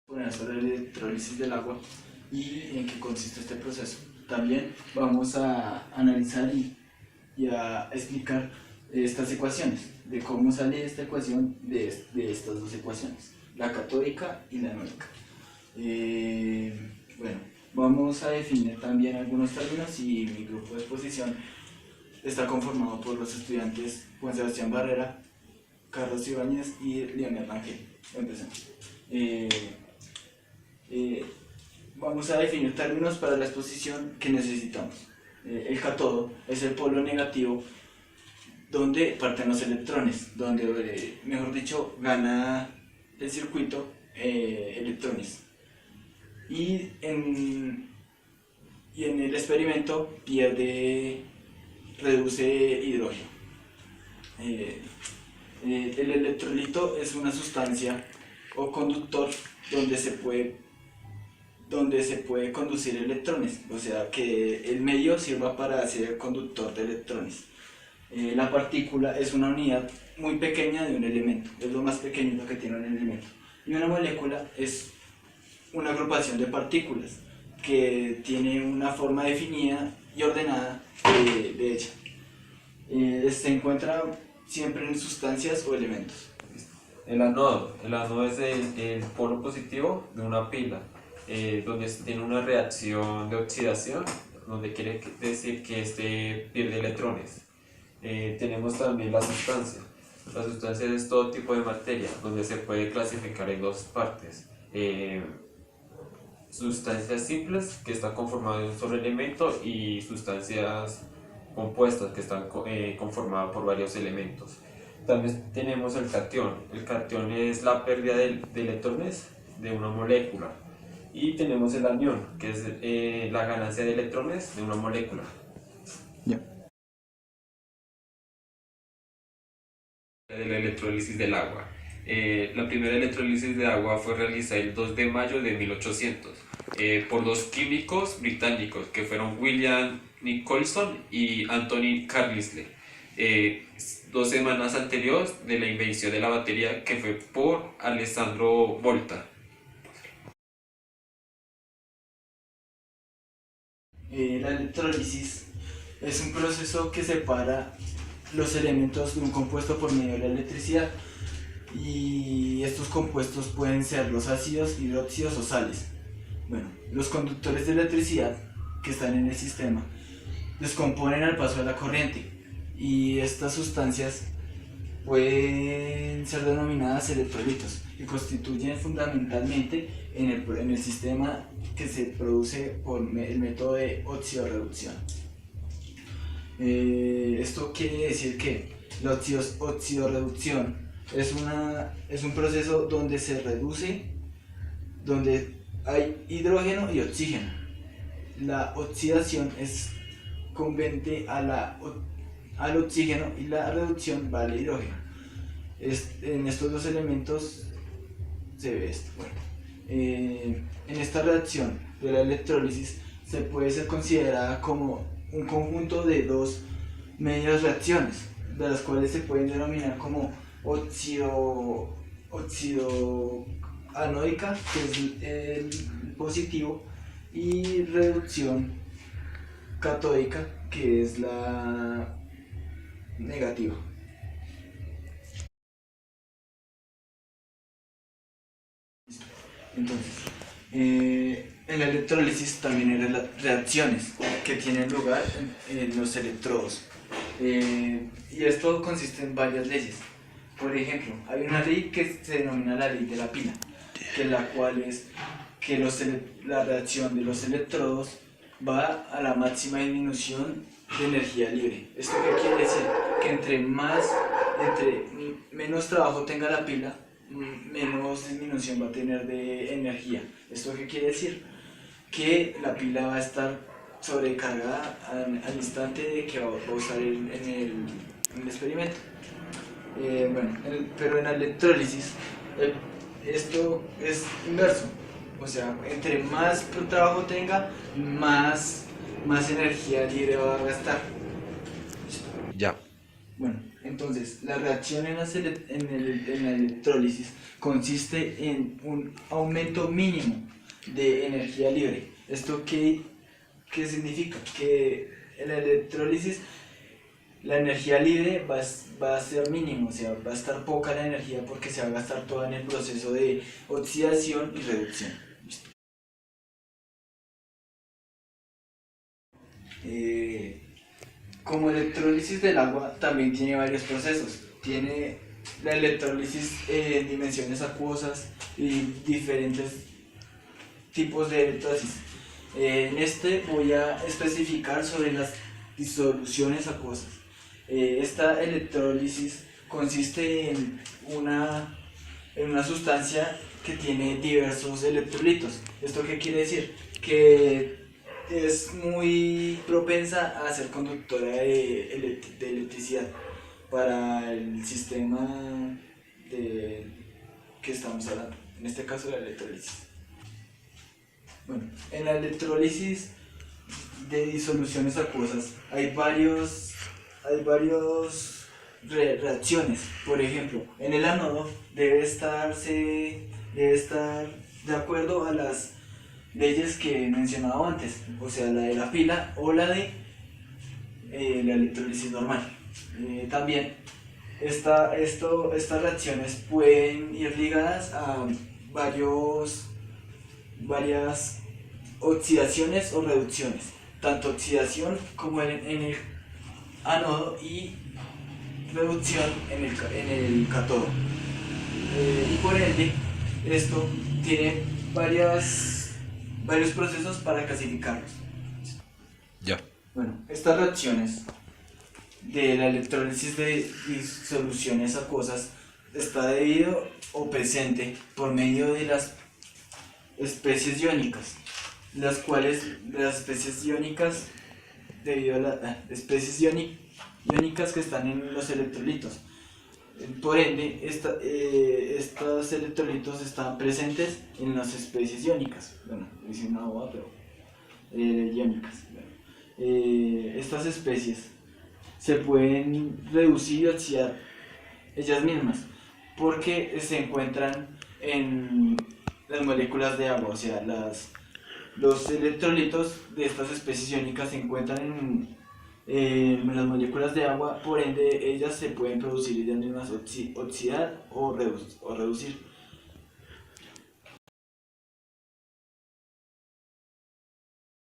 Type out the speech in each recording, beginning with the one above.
Poner sobre la electrólisis del agua y en qué consiste este proceso. También vamos a analizar y a explicar estas ecuaciones, de cómo sale esta ecuación de estas dos ecuaciones, la catódica y la anódica. Bueno, vamos a definir también algunos términos y mi grupo de exposición está conformado por los estudiantes Juan Sebastián Barrera, Carlos Ibáñez y Leonel Rangel. Empecemos. Vamos a definir términos para la exposición que necesitamos. El cátodo es el polo negativo donde parten los electrones, donde, mejor dicho, gana el circuito electrones. Y en el experimento reduce hidrógeno. El electrolito es una sustancia o conductor donde se puede conducir electrones, o sea que el medio sirva para ser conductor de electrones. La partícula es una unidad muy pequeña de un elemento, es lo más pequeño que tiene un elemento. Y una molécula es una agrupación de partículas que tiene una forma definida y ordenada de ella. Se encuentra siempre en sustancias o elementos. El anodo es el polo positivo de una pila, donde tiene una reacción de oxidación, donde quiere decir que este pierde electrones. Tenemos también la sustancia. La sustancia es todo tipo de materia, donde se puede clasificar en dos partes. Sustancias simples, que están conformadas de un solo elemento, y sustancias compuestas, que están conformadas por varios elementos. También tenemos el catión. El catión es la pérdida de electrones de una molécula. Y tenemos el anión, que es la ganancia de electrones de una molécula. Yeah. De la electrólisis del agua. La primera electrólisis de agua fue realizada el 2 de mayo de 1800 por dos químicos británicos que fueron William Nicholson y Anthony Carlisle. 2 semanas anteriores de la invención de la batería, que fue por Alessandro Volta. La electrólisis es un proceso que separa los elementos de un compuesto por medio de la electricidad, y estos compuestos pueden ser los ácidos, hidróxidos o sales. Bueno, los conductores de electricidad que están en el sistema descomponen al paso de la corriente, y estas sustancias pueden ser denominadas electrolitos y constituyen fundamentalmente en el sistema que se produce por el método de oxidorreducción. Esto quiere decir que la oxidorreducción es un proceso donde se reduce, donde hay hidrógeno y oxígeno. La oxidación es conveniente al oxígeno y la reducción va al hidrógeno. En estos dos elementos se ve esto. Bueno, en esta reacción de la electrólisis se puede ser considerada como un conjunto de dos medias reacciones, de las cuales se pueden denominar como óxido anódica, que es el positivo, y reducción catódica, que es la negativa. Entonces, en la electrólisis también hay reacciones que tienen lugar en los electrodos, y esto consiste en varias leyes. Por ejemplo, hay una ley que se denomina la ley de la pila, que la cual es que la reacción de los electrodos va a la máxima disminución de energía libre. ¿Esto qué quiere decir? Que entre menos trabajo tenga la pila, menos disminución va a tener de energía. ¿Esto qué quiere decir? Que la pila va a estar sobrecargada al instante de que va a usar en el experimento. Pero en la electrólisis esto es inverso, o sea, entre más trabajo tenga, más energía libre va a gastar. Ya. Bueno. Entonces, la reacción en la electrólisis consiste en un aumento mínimo de energía libre. ¿Esto qué significa? Que en la electrólisis la energía libre va a ser mínima, o sea, va a estar poca la energía porque se va a gastar toda en el proceso de oxidación y reducción. Como electrólisis del agua también tiene varios procesos. Tiene la electrólisis en dimensiones acuosas y diferentes tipos de electrólisis. En este voy a especificar sobre las disoluciones acuosas. Esta electrólisis consiste en una sustancia que tiene diversos electrolitos. ¿Esto qué quiere decir? Que es muy propensa a ser conductora de electricidad para el sistema que estamos hablando, en este caso la electrólisis. Bueno, en la electrólisis de disoluciones acuosas hay varios reacciones. Por ejemplo, en el ánodo debe estar de acuerdo a las leyes que he mencionado antes, o sea, la de la pila o la de la electrólisis normal. También estas reacciones pueden ir ligadas a varias oxidaciones o reducciones, tanto oxidación como en el ánodo y reducción en el cátodo. Y por ende, esto tiene varios procesos para clasificarlos. Ya. Bueno, estas reacciones de la electrólisis de disoluciones acuosas está debido o presente por medio de las especies iónicas, las cuales las especies iónicas debido a las especies iónicas que están en los electrolitos. Por ende, estos electrolitos están presentes en las especies iónicas. Bueno, dice una boba, pero iónicas. Estas especies se pueden reducir y oxidar ellas mismas porque se encuentran en las moléculas de agua, o sea, los electrolitos de estas especies iónicas se encuentran en las moléculas de agua, por ende ellas se pueden producir ellas mismas, oxidar o reducir.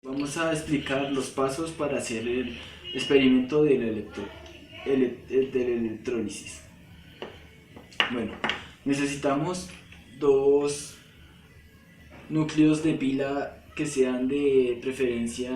Vamos a explicar los pasos para hacer el experimento de la electrólisis. Bueno, necesitamos dos núcleos de pila que sean de preferencia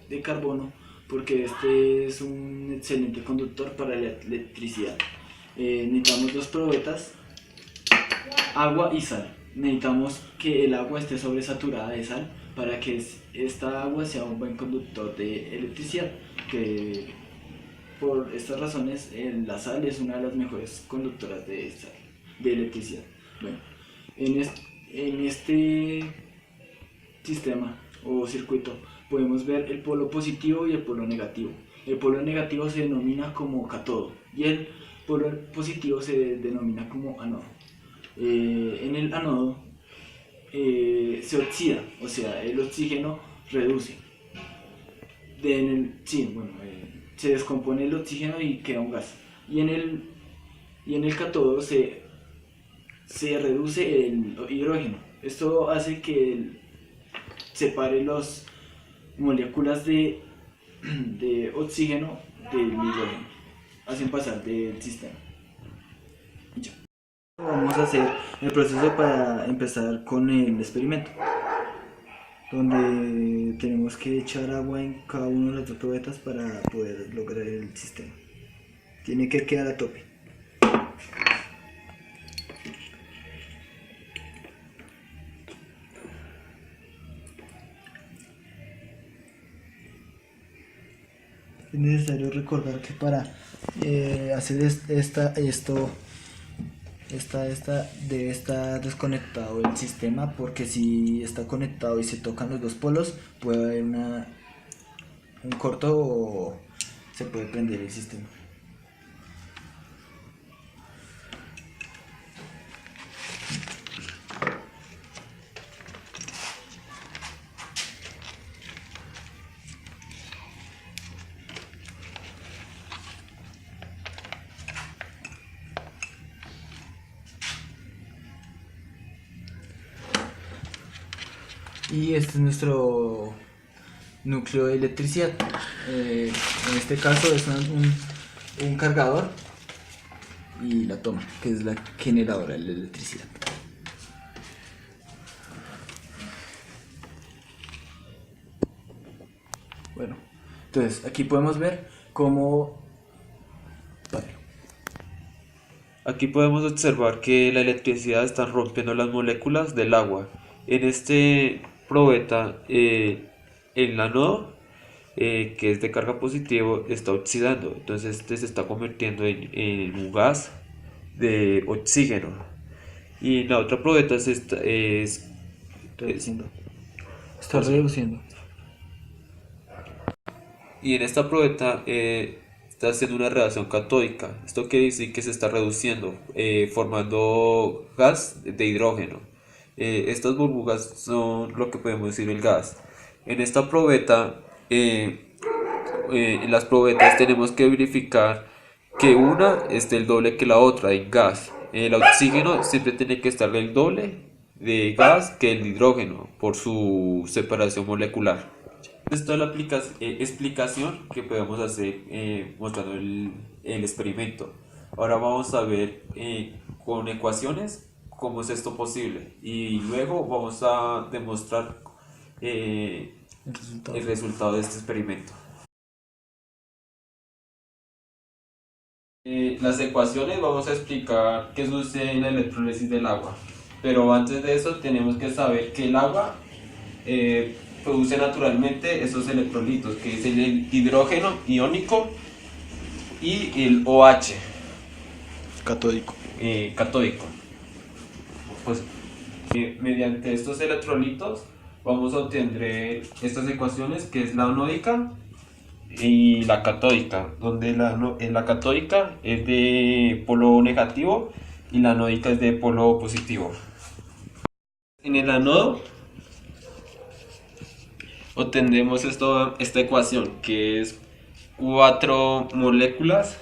de carbono, porque este es un excelente conductor para la electricidad. Necesitamos dos probetas, agua y sal. Necesitamos que el agua esté sobresaturada de sal para que esta agua sea un buen conductor de electricidad, que por estas razones la sal es una de las mejores conductoras de electricidad. Bueno, en este sistema o circuito podemos ver el polo positivo y el polo negativo. El polo negativo se denomina como cátodo y el polo positivo se denomina como anodo. En el anodo se oxida, o sea, el oxígeno reduce. Se descompone el oxígeno y queda un gas. Y en el cátodo se reduce el hidrógeno. Esto hace que separe las moléculas de oxígeno del hidrógeno. Hacen pasar del sistema. Ya. Vamos a hacer el proceso para empezar con el experimento, donde tenemos que echar agua en cada una de las dos probetas para poder lograr el sistema. Tiene que quedar a tope. Es necesario recordar que para hacer esto debe estar desconectado el sistema, porque si está conectado y se tocan los dos polos puede haber un corto o se puede prender el sistema. Y este es nuestro núcleo de electricidad. En este caso es un cargador y la toma, que es la generadora de la electricidad. Bueno, entonces aquí podemos ver cómo... Aquí podemos observar que la electricidad está rompiendo las moléculas del agua. En este probeta, el ánodo, que es de carga positivo, está oxidando. Entonces este se está convirtiendo en un gas de oxígeno. Y la otra probeta Reduciendo. Está reduciendo. y en esta probeta está haciendo una reacción catódica. Esto quiere decir que se está reduciendo, formando gas de hidrógeno. Estas burbujas son lo que podemos decir el gas. En esta probeta, en las probetas tenemos que verificar que una esté el doble que la otra en gas. El oxígeno siempre tiene que estar el doble de gas que el hidrógeno por su separación molecular. Esta es la explicación que podemos hacer mostrando el experimento. Ahora vamos a ver con ecuaciones cómo es esto posible y luego vamos a demostrar el resultado de este experimento. Las ecuaciones vamos a explicar qué sucede en la electrólisis del agua, pero antes de eso tenemos que saber que el agua produce naturalmente esos electrolitos, que es el hidrógeno iónico y el OH Catódico. catódico. Pues mediante estos electrolitos vamos a obtener estas ecuaciones, que es la anódica y la catódica, donde la catódica es de polo negativo y la anódica es de polo positivo. En el anodo obtendremos esta ecuación, que es 4 moléculas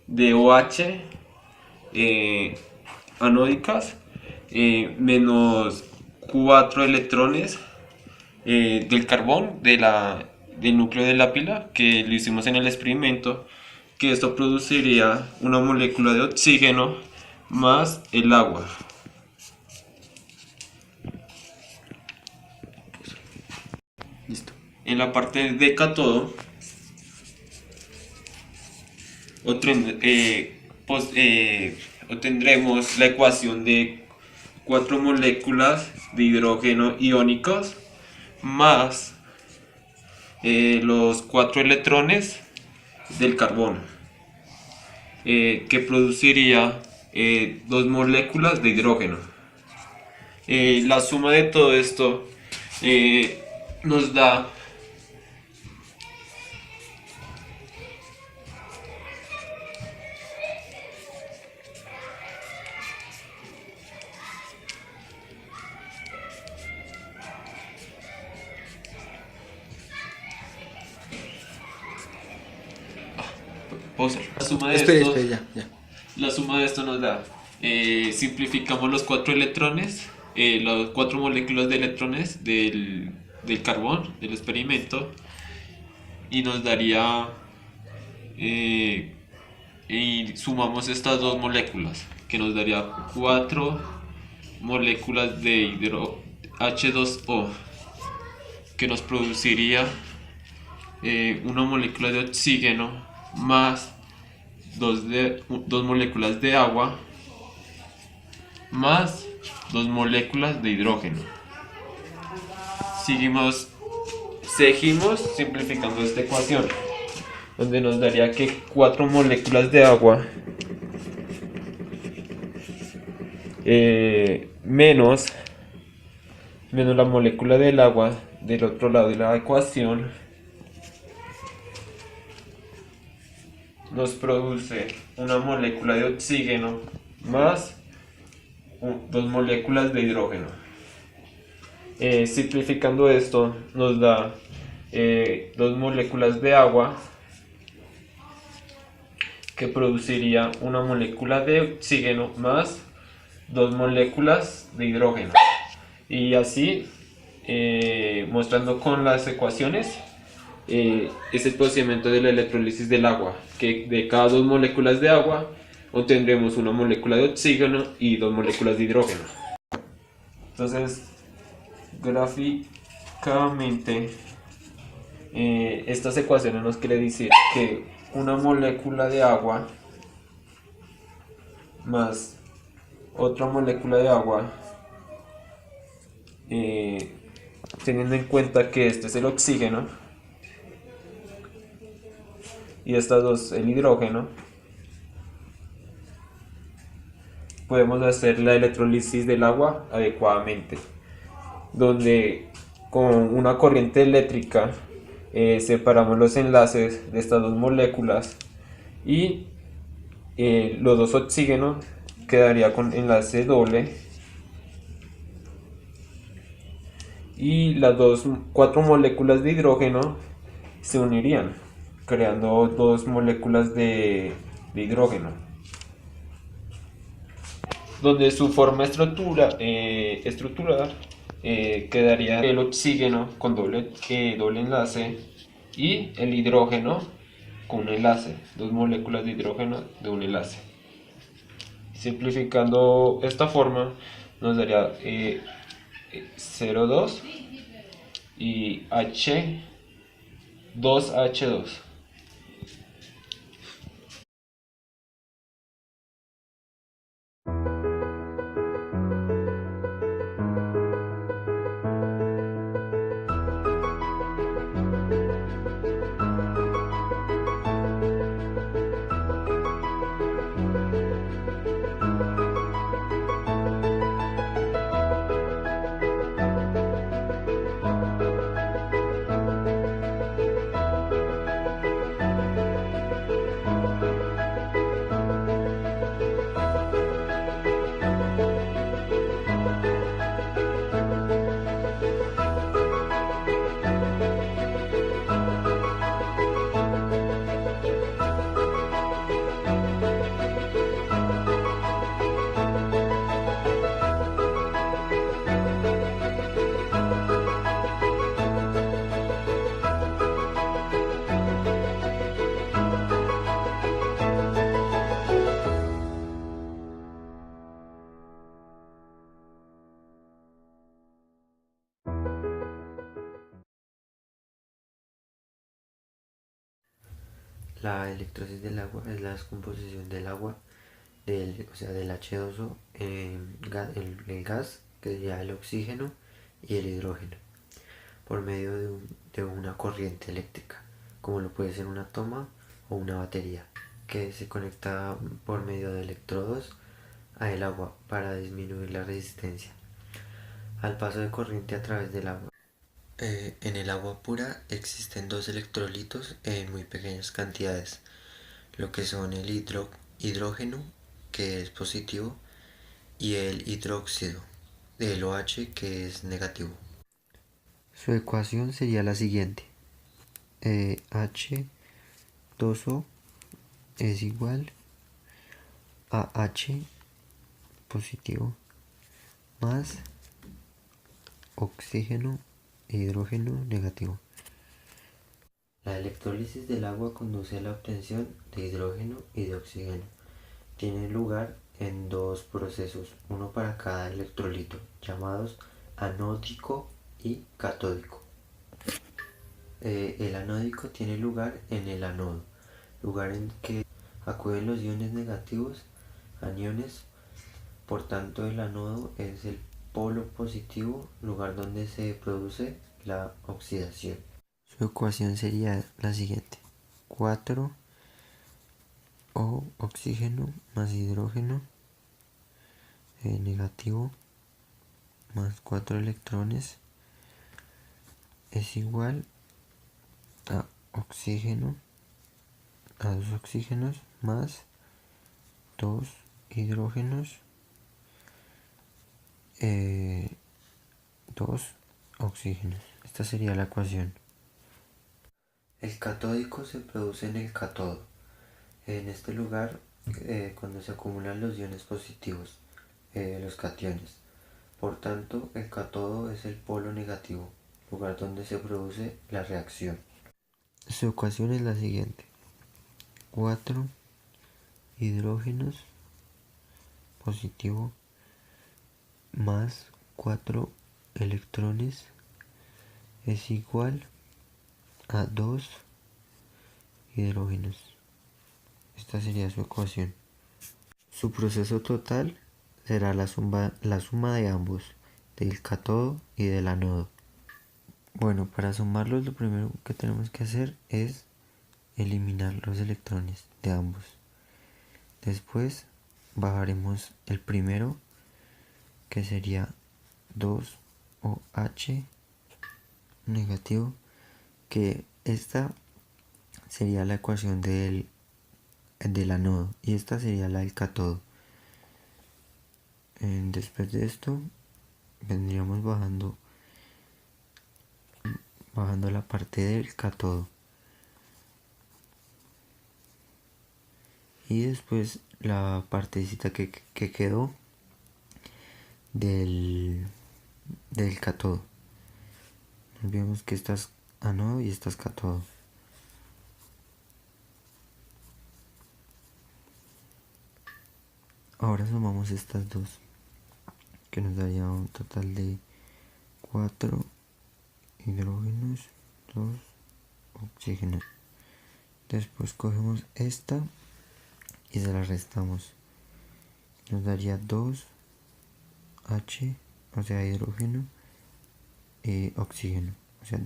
de OH anódicas menos 4 electrones del carbón del núcleo de la pila, que lo hicimos en el experimento, que esto produciría una molécula de oxígeno más el agua. Listo. En la parte de cátodo obtendremos la ecuación de 4 moléculas de hidrógeno iónicos más los 4 electrones del carbono, que produciría 2 moléculas de hidrógeno. La suma de todo esto nos da la suma de Espera, esto, ya. la suma de esto nos da, simplificamos los 4 electrones, las 4 moléculas de electrones del carbón del experimento, y nos daría, y sumamos estas 2 moléculas, que nos daría 4 moléculas de H2O, que nos produciría una molécula de oxígeno más 2 moléculas de agua más 2 moléculas de hidrógeno. Seguimos simplificando esta ecuación, donde nos daría que 4 moléculas de agua menos la molécula del agua del otro lado de la ecuación nos produce una molécula de oxígeno más 2 moléculas de hidrógeno. Simplificando esto nos da 2 moléculas de agua, que produciría una molécula de oxígeno más 2 moléculas de hidrógeno, y así mostrando con las ecuaciones, es el procedimiento de la electrólisis del agua, que de cada 2 moléculas de agua obtendremos una molécula de oxígeno y 2 moléculas de hidrógeno. Entonces, gráficamente, estas ecuaciones nos quiere decir que una molécula de agua más otra molécula de agua, teniendo en cuenta que este es el oxígeno y estas dos el hidrógeno, podemos hacer la electrólisis del agua adecuadamente, donde con una corriente eléctrica separamos los enlaces de estas dos moléculas y los dos oxígenos quedaría con enlace doble y las 4 moléculas de hidrógeno se unirían creando 2 moléculas de hidrógeno, donde su forma estructural quedaría el oxígeno con doble enlace y el hidrógeno con un enlace, 2 moléculas de hidrógeno de un enlace. Simplificando esta forma nos daría 0,2 y H2H2. La electrosis del agua es la descomposición del agua, o sea, del H2O, en el gas, que sería el oxígeno y el hidrógeno, por medio de una corriente eléctrica, como lo puede ser una toma o una batería, que se conecta por medio de electrodos al agua para disminuir la resistencia al paso de corriente a través del agua. En el agua pura existen 2 electrolitos en muy pequeñas cantidades, lo que son el hidrógeno, que es positivo, y el hidróxido, del OH, que es negativo. Su ecuación sería la siguiente: H2O es igual a H positivo más oxígeno e hidrógeno negativo. La electrólisis del agua conduce a la obtención de hidrógeno y de oxígeno. Tiene lugar en 2 procesos, uno para cada electrolito, llamados anódico y catódico. El anódico tiene lugar en el ánodo, lugar en que acuden los iones negativos, aniones. Por tanto, el ánodo es el polo positivo, lugar donde se produce la oxidación. Su ecuación sería la siguiente: 4O oxígeno más hidrógeno negativo más 4 electrones es igual a oxígeno, a 2 oxígenos más 2 hidrógenos, 2 oxígenos. Esta sería la ecuación. El catódico se produce en el cátodo. En este lugar, cuando se acumulan los iones positivos, los cationes. Por tanto, el cátodo es el polo negativo, lugar donde se produce la reacción. Su ecuación es la siguiente: 4 hidrógenos positivo más 4 electrones es igual a 2 hidrógenos. Esta sería su ecuación. Su proceso total será la suma de ambos, del cátodo y del ánodo. Bueno, para sumarlos lo primero que tenemos que hacer es eliminar los electrones de ambos. Después bajaremos el primero, que sería 2OH negativo, que esta sería la ecuación del ánodo y esta sería la del cátodo. Después de esto vendríamos bajando la parte del cátodo y después la partecita que quedó del cátodo. No olvidemos que esta es ánodo y esta es cátodo. Ahora sumamos estas dos, que nos daría un total de 4 hidrógenos, 2 oxígenos. Después cogemos esta y se la restamos. Nos daría 2H, o sea hidrógeno, y oxígeno. O sea,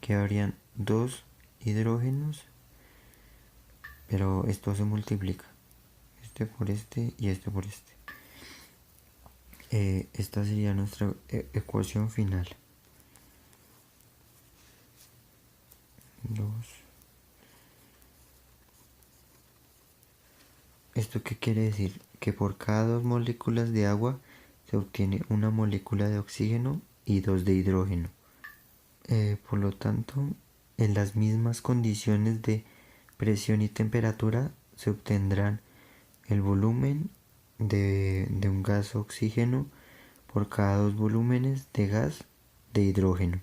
quedarían 2 hidrógenos, pero esto se multiplica. Este por este y este por este. Esta sería nuestra ecuación final. 2. ¿Esto qué quiere decir? Que por cada 2 moléculas de agua se obtiene una molécula de oxígeno y 2 de hidrógeno. Por lo tanto, en las mismas condiciones de presión y temperatura se obtendrán el volumen de un gas oxígeno por cada 2 volúmenes de gas de hidrógeno.